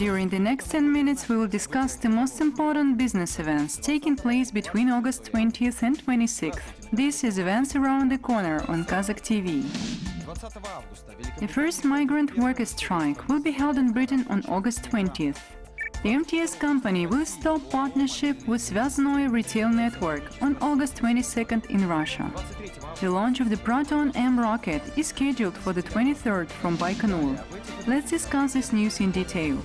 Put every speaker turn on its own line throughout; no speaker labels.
During the next 10 minutes we will discuss the most important business events taking place between August 20th and 26th. This is Events Around the Corner on Kazakh TV. The first migrant worker strike will be held in Britain on August 20th. The MTS company will stop partnership with Svyaznoy retail network on August 22nd in Russia. The launch of the Proton-M rocket is scheduled for the 23rd from Baikonur. Let's discuss this news in detail.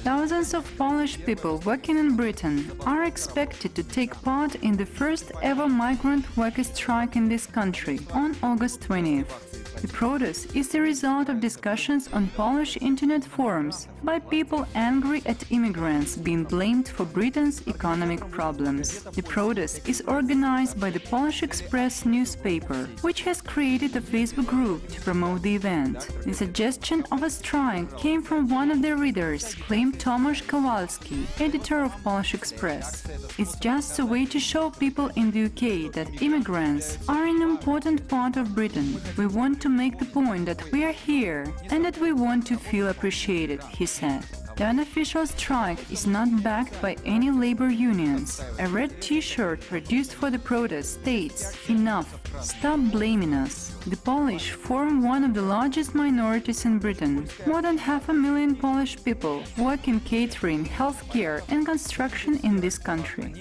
Thousands of Polish people working in Britain are expected to take part in the first ever migrant worker strike in this country on August 20th. The protest is the result of discussions on Polish internet forums by people angry at immigrants being blamed for Britain's economic problems. The protest is organized by the Polish Express newspaper, which has created a Facebook group to promote the event. The suggestion of a strike came from one of their readers, claimed Tomasz Kowalski, editor of Polish Express. It's just a way to show people in the UK that immigrants are an important part of Britain. We want to make the point that we are here and that we want to feel appreciated, he said. The unofficial strike is not backed by any labor unions. A red t-shirt produced for the protest states, "Enough, stop blaming us." The Polish form one of the largest minorities in Britain. More than 500,000 Polish people work in catering, healthcare and construction in this country.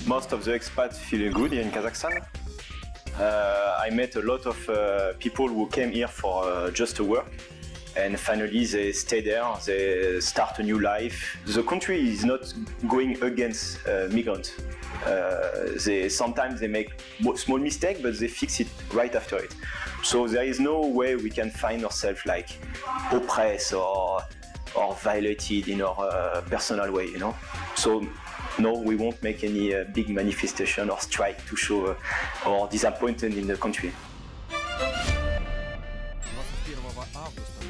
Most of the expats feel good here in Kazakhstan. I met a lot of people who came here for just to work, and finally they stay there, they start a new life. The country is not going against migrants. Sometimes they make small mistakes, but they fix it right after it. So there is no way we can find ourselves like oppressed or violated in our personal way, you know. So no, we won't make any big manifestation or strike to show our disappointment in the country.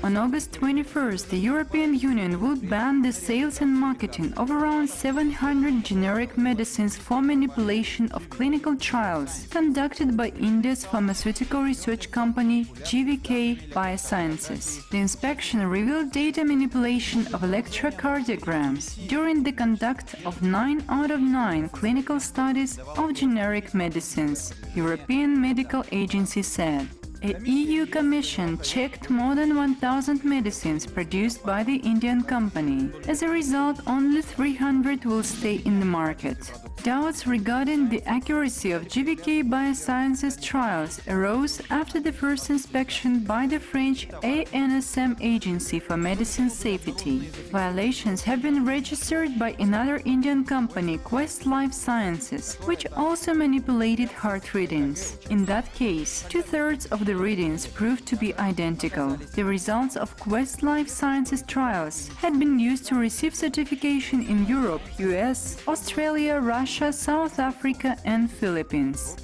On August 21st, the European Union will ban the sales and marketing of around 700 generic medicines for manipulation of clinical trials conducted by India's pharmaceutical research company Jibek Biosciences. The inspection revealed data manipulation of electrocardiograms during the conduct of 9 out of 9 clinical studies of generic medicines, European Medical Agency said. A EU Commission checked more than 1,000 medicines produced by the Indian company. As a result, only 300 will stay in the market. Doubts regarding the accuracy of Jibek Biosciences trials arose after the first inspection by the French ANSM Agency for Medicine Safety. Violations have been registered by another Indian company, Quest Life Sciences, which also manipulated heart readings. In that case, 2/3 of the readings proved to be identical. The results of Quest Life Sciences trials had been used to receive certification in Europe, US, Australia, Russia, South Africa and Philippines.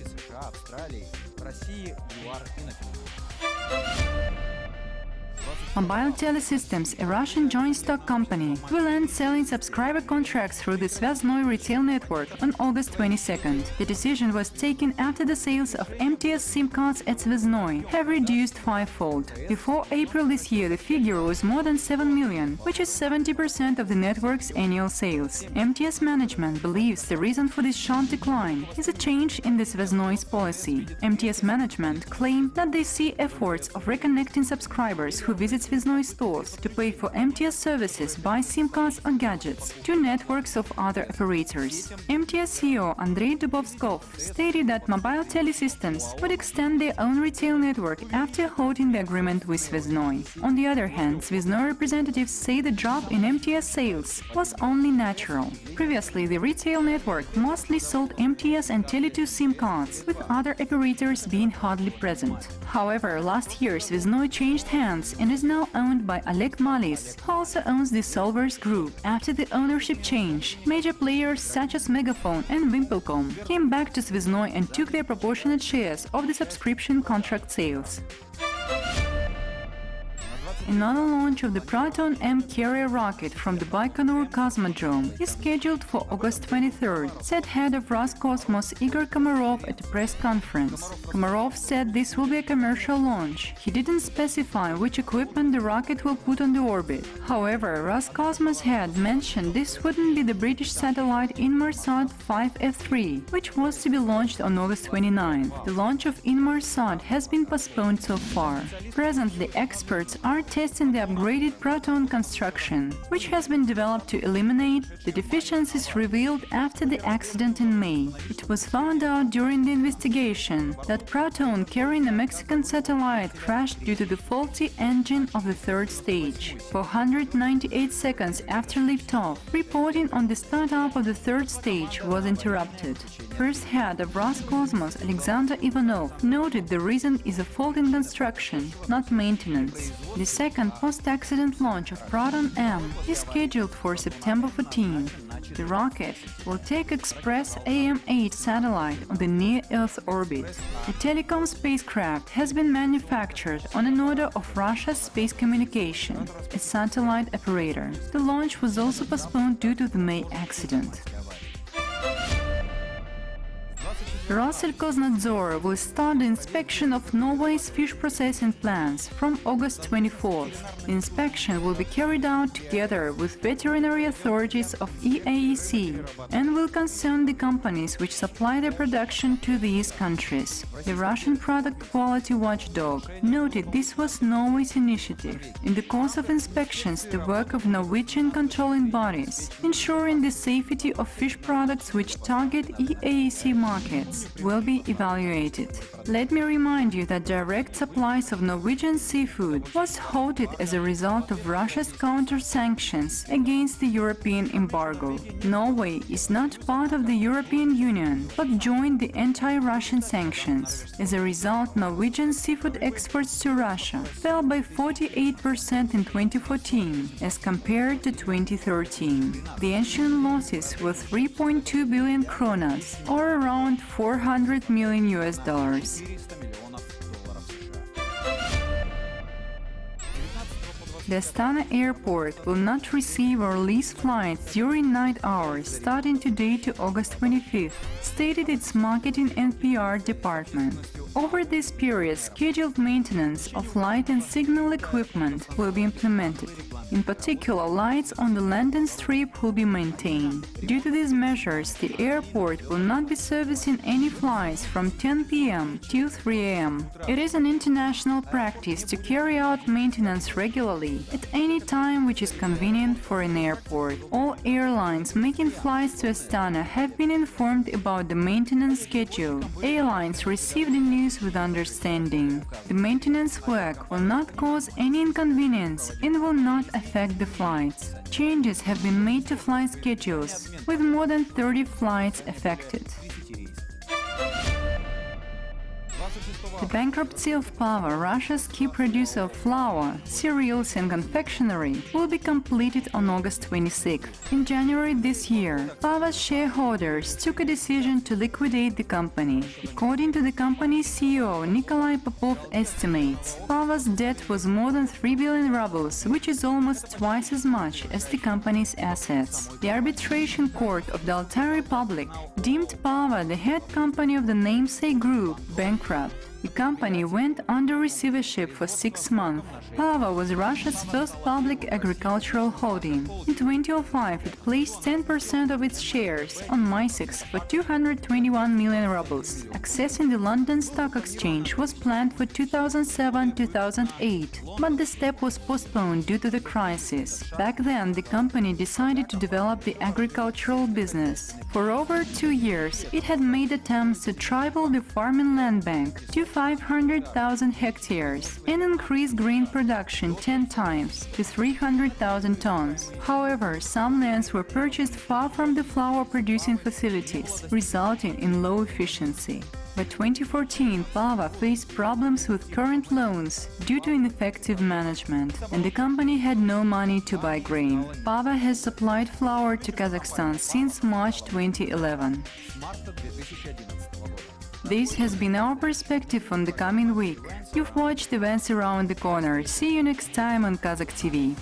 Mobile Telesystems, a Russian joint stock company, will end selling subscriber contracts through the Svyaznoy retail network on August 22nd. The decision was taken after the sales of MTS SIM cards at Svyaznoy have reduced fivefold. Before April this year, the figure was more than 7 million, which is 70% of the network's annual sales. MTS management believes the reason for this sharp decline is a change in the Svyaznoy's policy. MTS management claim that they see efforts of reconnecting subscribers who visit Svyaznoy stores to pay for MTS services, buy SIM cards or gadgets to networks of other operators. MTS CEO Andrei Dubovskov stated that Mobile Telesystems would extend their own retail network after holding the agreement with Svyaznoy. On the other hand, Svyaznoy representatives say the drop in MTS sales was only natural. Previously, the retail network mostly sold MTS and Tele2 SIM cards, with other operators being hardly present. However, last year Svyaznoy changed hands and is now owned by Oleg Malis, who also owns the Solvers Group. After the ownership change, major players such as Megaphone and Wimpelcom came back to Svyaznoy and took their proportionate shares of the subscription contract sales. Another launch of the Proton-M carrier rocket from the Baikonur Cosmodrome is scheduled for August 23rd, said head of Roscosmos Igor Komarov at a press conference. Komarov said this will be a commercial launch. He didn't specify which equipment the rocket will put on the orbit. However, Roscosmos had mentioned this wouldn't be the British satellite Inmarsat 5F3, which was to be launched on August 29. The launch of Inmarsat has been postponed so far. Presently, experts are testing the upgraded Proton construction, which has been developed to eliminate the deficiencies revealed after the accident in May. It was found out during the investigation that Proton carrying a Mexican satellite crashed due to the faulty engine of the third stage. For 198 seconds after liftoff, reporting on the startup of the third stage was interrupted. First head of Roscosmos Alexander Ivanov noted the reason is a fault in construction, not maintenance. The second post-accident launch of Proton-M is scheduled for September 14. The rocket will take Express AM-8 satellite on the near-Earth orbit. The telecom spacecraft has been manufactured on an order of Russia's Space Communication, a satellite operator. The launch was also postponed due to the May accident. Roselkosnadzor will start the inspection of Norway's fish processing plants from August 24th. The inspection will be carried out together with veterinary authorities of EAEC and will concern the companies which supply their production to these countries. The Russian product quality watchdog noted this was Norway's initiative. In the course of inspections, the work of Norwegian controlling bodies, ensuring the safety of fish products which target EAEC markets, will be evaluated. Let me remind you that direct supplies of Norwegian seafood was halted as a result of Russia's counter-sanctions against the European embargo. Norway is not part of the European Union, but joined the anti-Russian sanctions. As a result, Norwegian seafood exports to Russia fell by 48% in 2014 as compared to 2013. The ancient losses were 3.2 billion kronas, or around 400 million US dollars. The Astana airport will not receive or lease flights during night hours starting today to August 25th, stated its marketing and PR department. Over this period, scheduled maintenance of light and signal equipment will be implemented. In particular, lights on the landing strip will be maintained. Due to these measures, the airport will not be servicing any flights from 10 p.m. till 3 a.m. It is an international practice to carry out maintenance regularly at any time which is convenient for an airport. All airlines making flights to Astana have been informed about the maintenance schedule. Airlines received the news with understanding. The maintenance work will not cause any inconvenience and will not affect the flights. Changes have been made to flight schedules, with more than 30 flights affected. The bankruptcy of PAVA, Russia's key producer of flour, cereals and confectionery, will be completed on August 26th. In January this year, PAVA's shareholders took a decision to liquidate the company. According to the company's CEO, Nikolai Popov estimates, PAVA's debt was more than 3 billion rubles, which is almost twice as much as the company's assets. The arbitration court of the Altai Republic deemed PAVA, the head company of the namesake group, bankrupt. The company went under receivership for 6 months. PAVA was Russia's first public agricultural holding. In 2005, it placed 10% of its shares on MySix for 221 million rubles. Accessing the London Stock Exchange was planned for 2007-2008, but the step was postponed due to the crisis. Back then, the company decided to develop the agricultural business. For over 2 years, it had made attempts to triple the farming land bank to 500,000 hectares and increase grain production 10 times to 300,000 tons. However, some lands were purchased far from the flour-producing facilities, resulting in low efficiency. By 2014, PAVA faced problems with current loans due to ineffective management, and the company had no money to buy grain. PAVA has supplied flour to Kazakhstan since March 2011. This has been our perspective on the coming week. You've watched events around the corner. See you next time on Kazakh TV.